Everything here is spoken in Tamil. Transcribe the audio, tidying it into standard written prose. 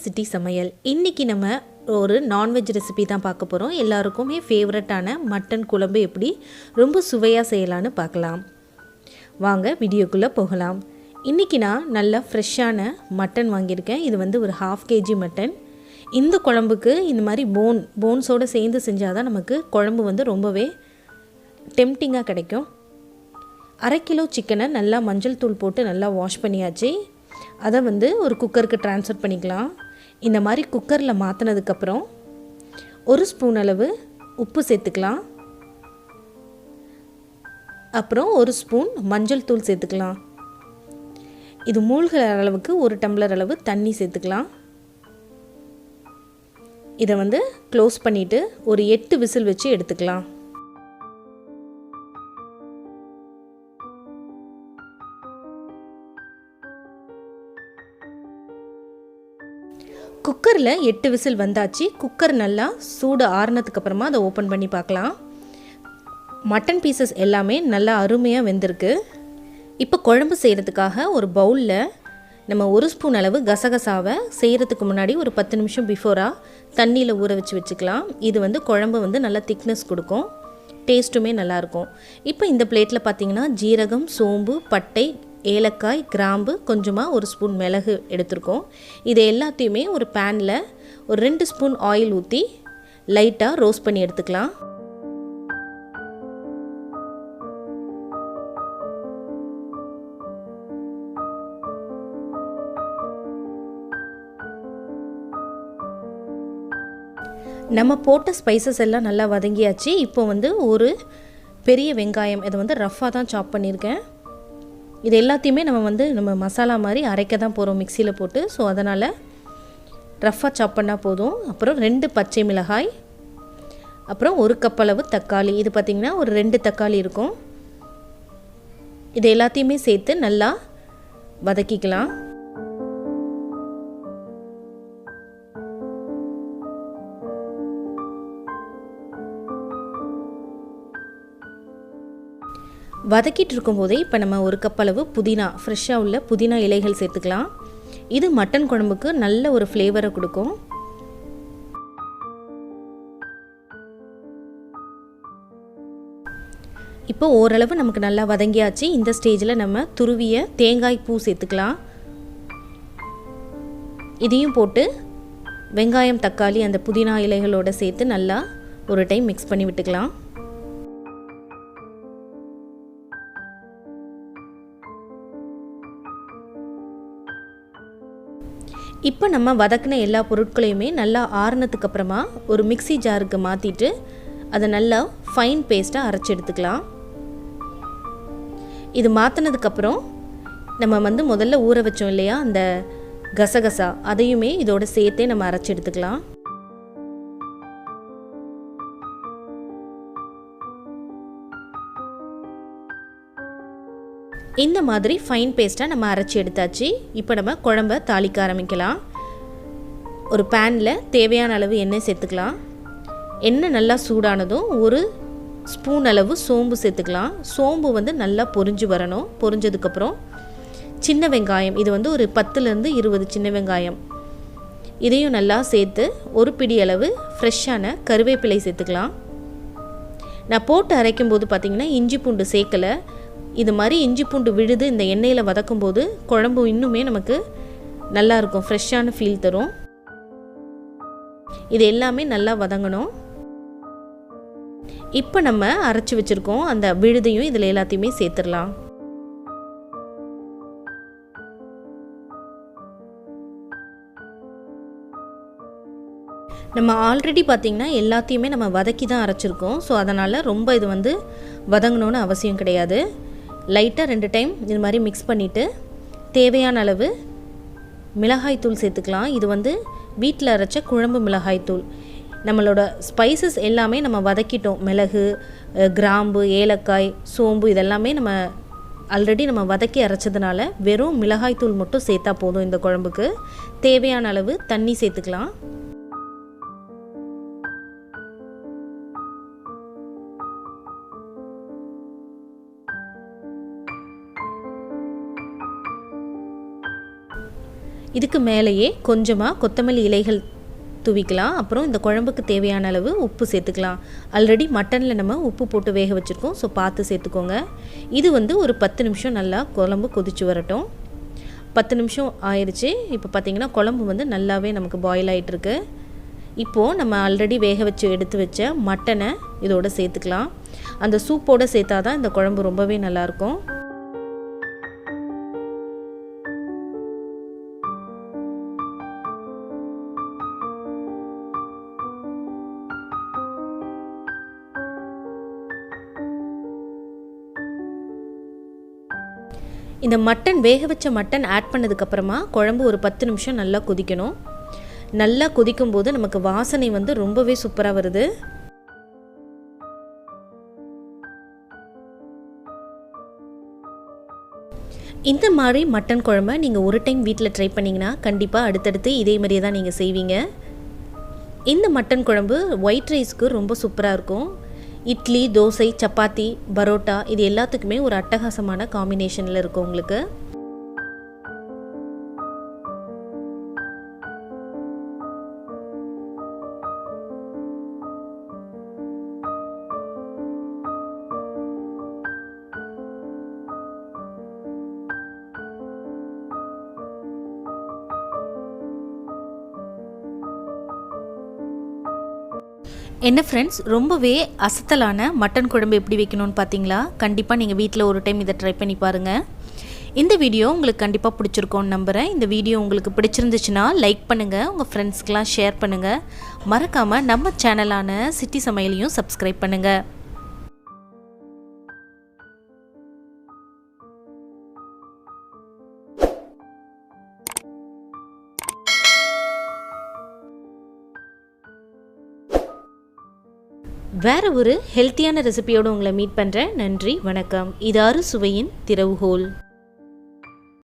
சிட்டி சமையல். இன்றைக்கி நம்ம ஒரு நான்வெஜ் ரெசிபி தான் பார்க்க போகிறோம். எல்லாருக்குமே ஃபேவரட்டான மட்டன் குழம்பு எப்படி ரொம்ப சுவையாக செய்யலான்னு பார்க்கலாம். வாங்க வீடியோக்குள்ளே போகலாம். இன்றைக்கி நான் நல்லா ஃப்ரெஷ்ஷான மட்டன் வாங்கியிருக்கேன். இது வந்து ஒரு 1/2 kg மட்டன். இந்த குழம்புக்கு இந்த மாதிரி போன்ஸோடு சேர்ந்து செஞ்சால் தான் நமக்கு குழம்பு வந்து ரொம்பவே டெம்டிங்காக கிடைக்கும். 1/2 கிலோ சிக்கனை நல்லா மஞ்சள் தூள் போட்டு நல்லா வாஷ் பண்ணியாச்சு. அதை வந்து ஒரு குக்கருக்கு ட்ரான்ஸ்ஃபர் பண்ணிக்கலாம். இந்த மாதிரி குக்கரில் மாற்றினதுக்கப்புறம் 1 ஸ்பூன் அளவு உப்பு சேர்த்துக்கலாம். அப்புறம் 1 ஸ்பூன் மஞ்சள் தூள் சேர்த்துக்கலாம். இது மூழ்கிற அளவுக்கு 1 டம்ளர் அளவு தண்ணி சேர்த்துக்கலாம். இதை வந்து க்ளோஸ் பண்ணிவிட்டு ஒரு 8 விசில் வச்சு எடுத்துக்கலாம். குக்கரில் 8 விசில் வந்தாச்சு. குக்கர் நல்லா சூடு ஆறுனதுக்கப்புறமா அதை ஓப்பன் பண்ணி பார்க்கலாம். மட்டன் பீசஸ் எல்லாமே நல்லா அருமையாக வெந்திருக்கு. இப்போ குழம்பு செய்கிறதுக்காக ஒரு பவுலில் நம்ம 1 ஸ்பூன் அளவு கசகசாவை செய்கிறதுக்கு முன்னாடி ஒரு 10 நிமிஷம் பிஃபோராக தண்ணியில் ஊற வச்சுக்கலாம். இது வந்து குழம்பு வந்து நல்லா திக்னஸ் கொடுக்கும், டேஸ்ட்டுமே நல்லாயிருக்கும். இப்போ இந்த பிளேட்டில் பார்த்திங்கன்னா ஜீரகம், சோம்பு, பட்டை, ஏலக்காய், கிராம்பு, கொஞ்சமாக 1 ஸ்பூன் மிளகு எடுத்துருக்கோம். இது எல்லாத்தையுமே ஒரு பேனில் ஒரு 2 ஸ்பூன் ஆயில் ஊற்றி லைட்டாக ரோஸ்ட் பண்ணி எடுத்துக்கலாம். நம்ம போட்ட ஸ்பைசஸ் எல்லாம் நல்லா வதங்கியாச்சு. இப்போ வந்து ஒரு பெரிய வெங்காயம், இதை வந்து ரஃப்பாக தான் சாப் பண்ணியிருக்கேன். இது எல்லாத்தையுமே நம்ம மசாலா மாதிரி அரைக்க தான் போகிறோம் மிக்சியில் போட்டு. ஸோ அதனால் ரஃப்பாக சாப் பண்ணால் போதும். அப்புறம் 2 பச்சை மிளகாய், அப்புறம் 1 கப் அளவு தக்காளி. இது பார்த்திங்கன்னா ஒரு 2 தக்காளி இருக்கும். இது எல்லாத்தையுமே சேர்த்து நல்லா வதக்கிக்கலாம். வதக்கிட்டு இருக்கும்போதே இப்போ நம்ம 1 கப் அளவு புதினா, ஃப்ரெஷ்ஷாக உள்ள புதினா இலைகள் சேர்த்துக்கலாம். இது மட்டன் குழம்புக்கு நல்ல ஒரு ஃப்ளேவரை கொடுக்கும். இப்போ ஓரளவு நமக்கு நல்லா வதங்கியாச்சு. இந்த ஸ்டேஜில் நம்ம துருவிய தேங்காய் பூ சேர்த்துக்கலாம். இதையும் போட்டு வெங்காயம், தக்காளி அந்த புதினா இலைகளோடு சேர்த்து நல்லா ஒரு டைம் மிக்ஸ் பண்ணி விட்டுக்கலாம். இப்போ நம்ம வதக்கின எல்லா பொருட்களையுமே நல்லா ஆறுனதுக்கு அப்புறமா ஒரு மிக்ஸி ஜாருக்கு மாற்றிட்டு அதை நல்லா ஃபைன் பேஸ்ட்டாக அரைச்சி எடுத்துக்கலாம். இது மாற்றினதுக்கப்புறம் நம்ம வந்து முதல்ல ஊற வச்சோம் இல்லையா அந்த கசகசா, அதையுமே இதோட சேர்த்தே நம்ம அரைச்சி எடுத்துக்கலாம். இந்த மாதிரி ஃபைன் பேஸ்ட்டாக நம்ம அரைச்சி எடுத்தாச்சு. இப்போ நம்ம குழம்ப தாளிக்க ஆரம்பிக்கலாம். ஒரு பேனில் தேவையான அளவு எண்ணெய் சேர்த்துக்கலாம். எண்ணெய் நல்லா சூடானதும் 1 ஸ்பூன் அளவு சோம்பு சேர்த்துக்கலாம். சோம்பு வந்து நல்லா பொரிஞ்சு வரணும். பொரிஞ்சதுக்கப்புறம் சின்ன வெங்காயம், இது வந்து ஒரு 10லேருந்து 20 சின்ன வெங்காயம், இதையும் நல்லா சேர்த்து ஒரு பிடி அளவு ஃப்ரெஷ்ஷான கருவேப்பிலை சேர்த்துக்கலாம். நான் போட்டு அரைக்கும்போது பார்த்திங்கன்னா இஞ்சி பூண்டு சேர்க்கலை. இது மாதிரி இஞ்சி பூண்டு விழுது இந்த எண்ணெயில் வதக்கும்போது குழம்பு இன்னுமே நமக்கு நல்லாயிருக்கும், ஃப்ரெஷ்ஷான ஃபீல் தரும். இது எல்லாமே நல்லா வதங்கணும். இப்போ நம்ம அரைச்சி வச்சுருக்கோம் அந்த விழுதையும் இதில் எல்லாத்தையுமே சேர்த்துடலாம். நம்ம ஆல்ரெடி பார்த்திங்கன்னா எல்லாத்தையுமே நம்ம வதக்கி தான் அரைச்சிருக்கோம். ஸோ அதனால் ரொம்ப இது வந்து வதங்கணும்னு அவசியம் கிடையாது. லைட்டாக 2 டைம் இது மாதிரி மிக்ஸ் பண்ணிவிட்டு தேவையான அளவு மிளகாய்த்தூள் சேர்த்துக்கலாம். இது வந்து வீட்டில் அரைச்ச குழம்பு மிளகாய்த்தூள். நம்மளோட ஸ்பைசஸ் எல்லாமே நம்ம வதக்கிட்டோம். மிளகு, கிராம்பு, ஏலக்காய், சோம்பு இதெல்லாமே நம்ம ஆல்ரெடி நம்ம வதக்கி அரைச்சதுனால வெறும் மிளகாய்த்தூள் மட்டும் சேர்த்தா போதும். இந்த குழம்புக்கு தேவையான அளவு தண்ணி சேர்த்துக்கலாம். இதுக்கு மேலேயே கொஞ்சமாக கொத்தமல்லி இலைகள் தூவிக்கலாம். அப்புறம் இந்த குழம்புக்கு தேவையான அளவு உப்பு சேர்த்துக்கலாம். ஆல்ரெடி மட்டனில் நம்ம உப்பு போட்டு வேக வச்சுருக்கோம், ஸோ பார்த்து சேர்த்துக்கோங்க. இது ஒரு 10 நிமிஷம் நல்லா குழம்பு கொதிச்சு வரட்டும். 10 நிமிஷம் ஆயிடுச்சு. இப்போ பார்த்திங்கன்னா குழம்பு நல்லாவே நமக்கு பாயில் ஆகிட்டுருக்கு. இப்போது நம்ம ஆல்ரெடி வேக வச்சு எடுத்து வச்ச மட்டனை இதோடு சேர்த்துக்கலாம். அந்த சூப்போடு சேர்த்தா தான் இந்த குழம்பு ரொம்பவே நல்லாயிருக்கும். இந்த மட்டன் வேக வச்ச மட்டன் ஆட் பண்ணதுக்கப்புறமா குழம்பு ஒரு 10 நிமிஷம் நல்லா கொதிக்கணும். நல்லா கொதிக்கும்போது நமக்கு வாசனை ரொம்பவே சூப்பராக வருது. இந்த மாதிரி மட்டன் குழம்பை நீங்கள் ஒரு டைம் வீட்டில் ட்ரை பண்ணிங்கன்னா கண்டிப்பாக அடுத்தடுத்து இதே மாதிரியே தான் நீங்கள் செய்வீங்க. இந்த மட்டன் குழம்பு ஒயிட் ரைஸ்க்கு ரொம்ப சூப்பராக இருக்கும். இட்லி, தோசை, சப்பாத்தி, பரோட்டா இது எல்லாத்துக்குமே ஒரு அட்டகாசமான காம்பினேஷனில் இருக்கும் உங்களுக்கு. என்ன ஃப்ரெண்ட்ஸ், ரொம்பவே அசத்தலான மட்டன் குழம்பு எப்படி வைக்கணும்னு பார்த்தீங்களா? கண்டிப்பாக நீங்கள் வீட்டில் ஒரு டைம் இதை ட்ரை பண்ணி பாருங்கள். இந்த வீடியோ உங்களுக்கு கண்டிப்பாக பிடிச்சிருக்கோன்னு நம்புகிறேன். இந்த வீடியோ உங்களுக்கு பிடிச்சிருந்துச்சுன்னா லைக் பண்ணுங்கள், உங்கள் ஃப்ரெண்ட்ஸ்க்கெலாம் ஷேர் பண்ணுங்கள். மறக்காமல் நம்ம சேனலான சிட்டி சமையலையும் சப்ஸ்கிரைப் பண்ணுங்கள். வேறு ஒரு ஹெல்த்தியான ரெசிபியோடு உங்களை மீட் பண்ணுறேன். நன்றி, வணக்கம். இது அறுசுவையின் திறவுகோல்.